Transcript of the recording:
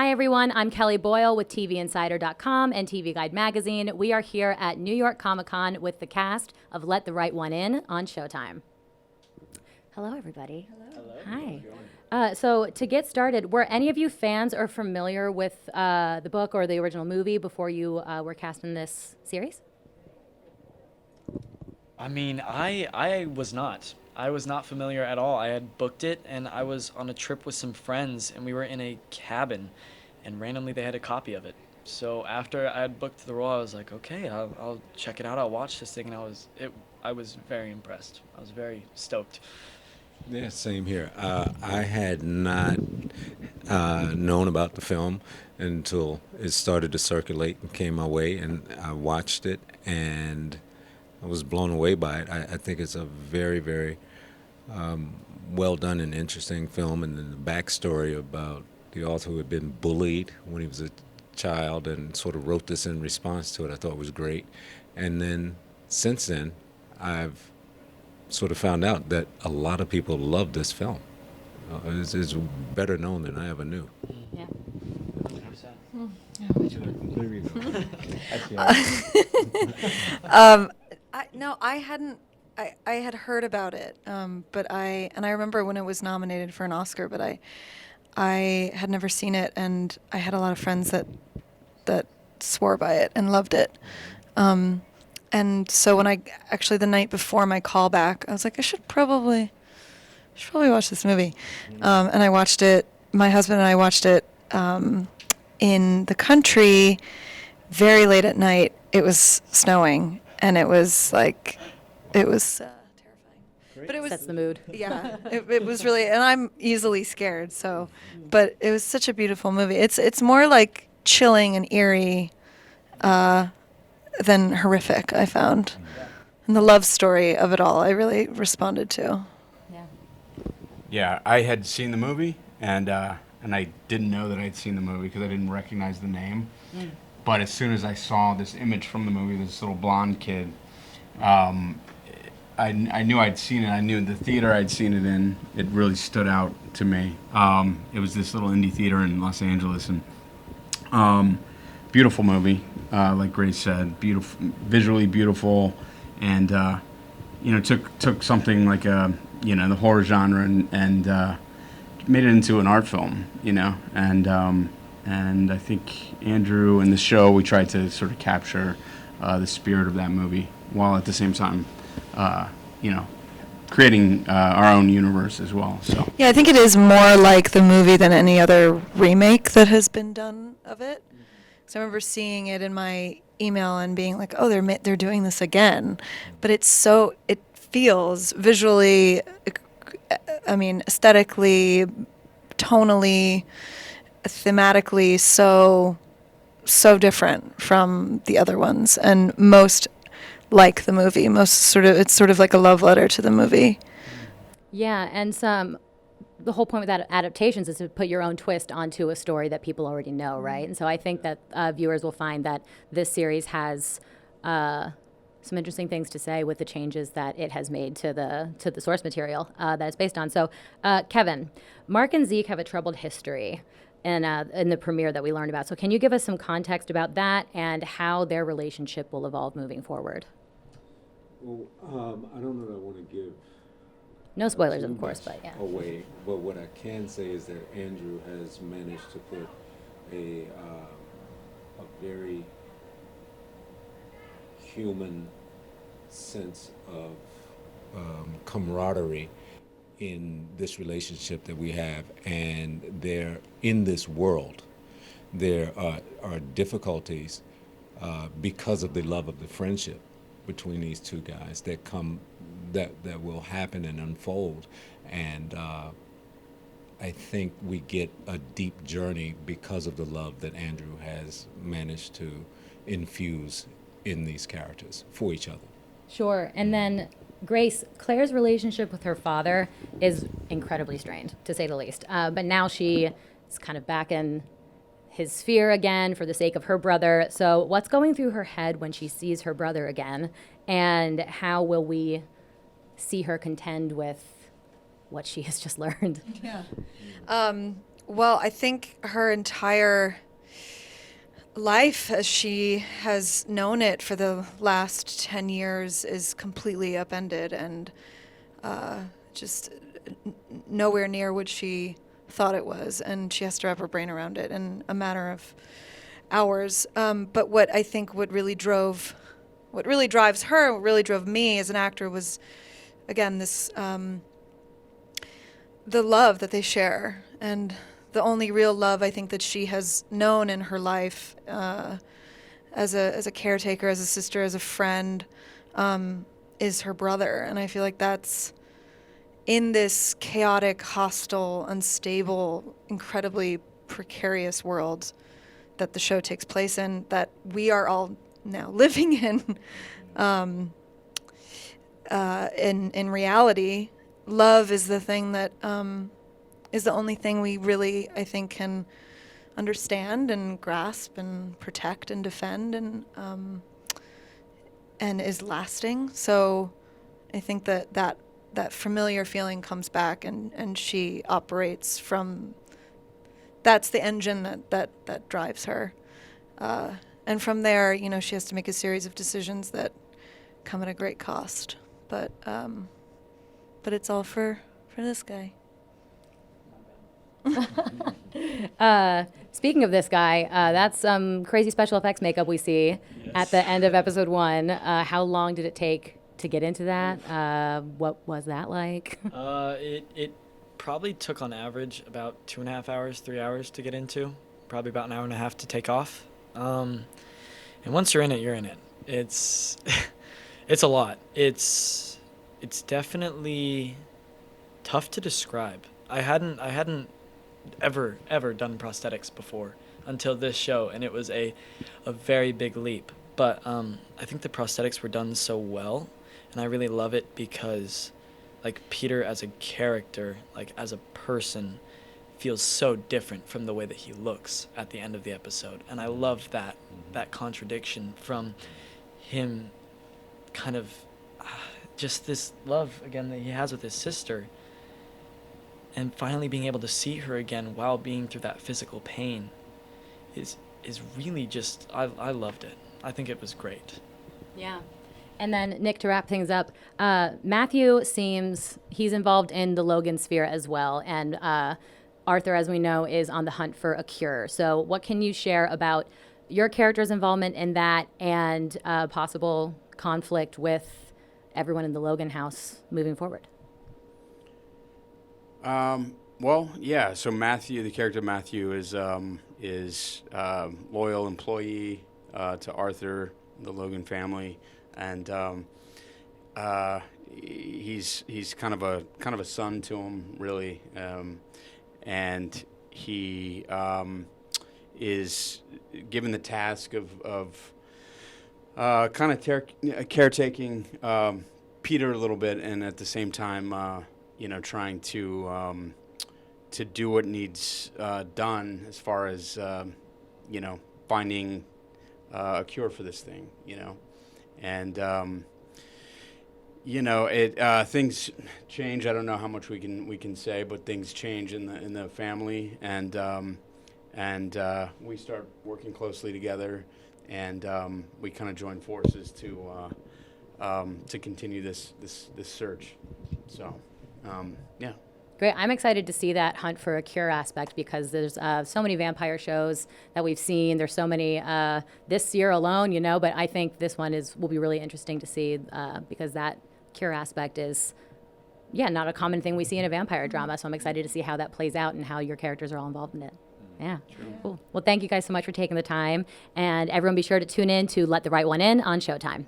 Hi, everyone. I'm Kelly Boyle with TVinsider.com and TV Guide Magazine. We are here at New York Comic Con with the cast of Let the Right One In on Showtime. Hello, everybody. Hello. Hi. So to get started, were any of you fans or familiar with the book or the original movie before you were cast in this series? I mean, I was not. I was not familiar at all. I had booked it, and I was on a trip with some friends, and we were in a cabin, and randomly they had a copy of it. So after I had booked the role, I was like, okay, I'll check it out. I'll watch this thing, and I was very impressed. I was very stoked. Yeah, same here. I had not known about the film until it started to circulate and came my way, and I watched it, and I was blown away by it. I think it's a very, very well done and interesting film, and then the backstory about the author who had been bullied when he was a child and sort of wrote this in response to it, I thought was great. And then since then, I've sort of found out that a lot of people love this film. It's better known than I ever knew. Yeah. 100%. I hadn't. I had heard about it, but I remember when it was nominated for an Oscar, but I had never seen it, and I had a lot of friends that swore by it and loved it. And so when the night before my call back, I was like, I should probably watch this movie. And I watched it. My husband and I watched it in the country very late at night. It was snowing, and it was terrifying. Great. But it was Sets the mood. Yeah, it was really, and I'm easily scared. So, but it was such a beautiful movie. It's more like chilling and eerie than horrific, I found. And the love story of it all, I really responded to. Yeah. Yeah, I had seen the movie, and I didn't know that I had seen the movie because I didn't recognize the name. But as soon as I saw this image from the movie, this little blonde kid, I knew I'd seen it. I knew the theater I'd seen it in. It really stood out to me. It was this little indie theater in Los Angeles, and beautiful movie, like Grace said, beautiful, visually beautiful, and took something like the horror genre and made it into an art film, and I think Andrew and the show, we tried to sort of capture the spirit of that movie while at the same time, creating our own universe as well. So Yeah, I think it is more like the movie than any other remake that has been done of it. So I remember seeing it in my email and being like, oh, they're doing this again. But it feels visually, aesthetically, tonally, thematically so different from the other ones, and most like the movie. It's sort of like a love letter to the movie. Yeah, and the whole point with adaptations is to put your own twist onto a story that people already know, right? And so I think that viewers will find that this series has some interesting things to say with the changes that it has made to the source material that it's based on. So, Kevin, Mark and Zeke have a troubled history in the premiere that we learned about. So can you give us some context about that and how their relationship will evolve moving forward? Well, I don't know that I want to give No spoilers, too of course, much but yeah. away. But what I can say is that Andrew has managed to put a very human sense of camaraderie in this relationship that we have, and there in this world there are difficulties because of the love of the friendship between these two guys that will happen and unfold, and I think we get a deep journey because of the love that Andrew has managed to infuse in these characters for each other. Sure. And then Grace, Claire's relationship with her father is incredibly strained, to say the least. But now she is kind of back in his sphere again for the sake of her brother. So what's going through her head when she sees her brother again? And how will we see her contend with what she has just learned? Yeah. Well, I think her entire life, as she has known it for the last 10 years, is completely upended and just nowhere near what she thought it was. And she has to wrap her brain around it in a matter of hours. But what I think what really drives her, what really drove me as an actor was, again, this the love that they share, and the only real love I think that she has known in her life, as a caretaker, as a sister, as a friend, is her brother. And I feel like that's in this chaotic, hostile, unstable, incredibly precarious world that the show takes place in, that we are all now living in. In reality, love is the thing that is the only thing we really, I think, can understand and grasp and protect and defend, and is lasting. So I think that familiar feeling comes back, and she operates from, that's the engine that drives her. And from there, you know, she has to make a series of decisions that come at a great cost. But it's all for this guy. Speaking of this guy, that's some crazy special effects makeup we see at the end of episode 1. How long did it take to get into that? What was that like? It probably took on average about 2.5 hours, 3 hours to get into. Probably about an hour and a half to take off. And once you're in it, you're in it. It's it's a lot. It's definitely tough to describe. I hadn't ever done prosthetics before until this show, and it was a very big leap. But I think the prosthetics were done so well, and I really love it because, like, Peter as a character, like as a person, feels so different from the way that he looks at the end of the episode. And I love that contradiction from him, kind of just this love again that he has with his sister, and finally being able to see her again while being through that physical pain is really just, I loved it. I think it was great. Yeah. And then, Nick, to wrap things up, Matthew he's involved in the Logan sphere as well. And Arthur, as we know, is on the hunt for a cure. So what can you share about your character's involvement in that, and possible conflict with everyone in the Logan house moving forward? Well, yeah. So Matthew, the character Matthew, is loyal employee to Arthur, the Logan family, and he's kind of a son to him, really, and he is given the task of kind of caretaking Peter a little bit, and at the same time, trying to do what needs done as far as finding a cure for this thing, and things change. I don't know how much we can say, but things change in the family, and we start working closely together, and we kind of join forces to continue this search. So, yeah. Great. I'm excited to see that hunt for a cure aspect, because there's so many vampire shows that we've seen. There's so many this year alone, but I think this one will be really interesting to see, because that cure aspect is, not a common thing we see in a vampire drama. So I'm excited to see how that plays out and how your characters are all involved in it. Yeah. True. Cool. Well, thank you guys so much for taking the time. And everyone be sure to tune in to Let the Right One In on Showtime.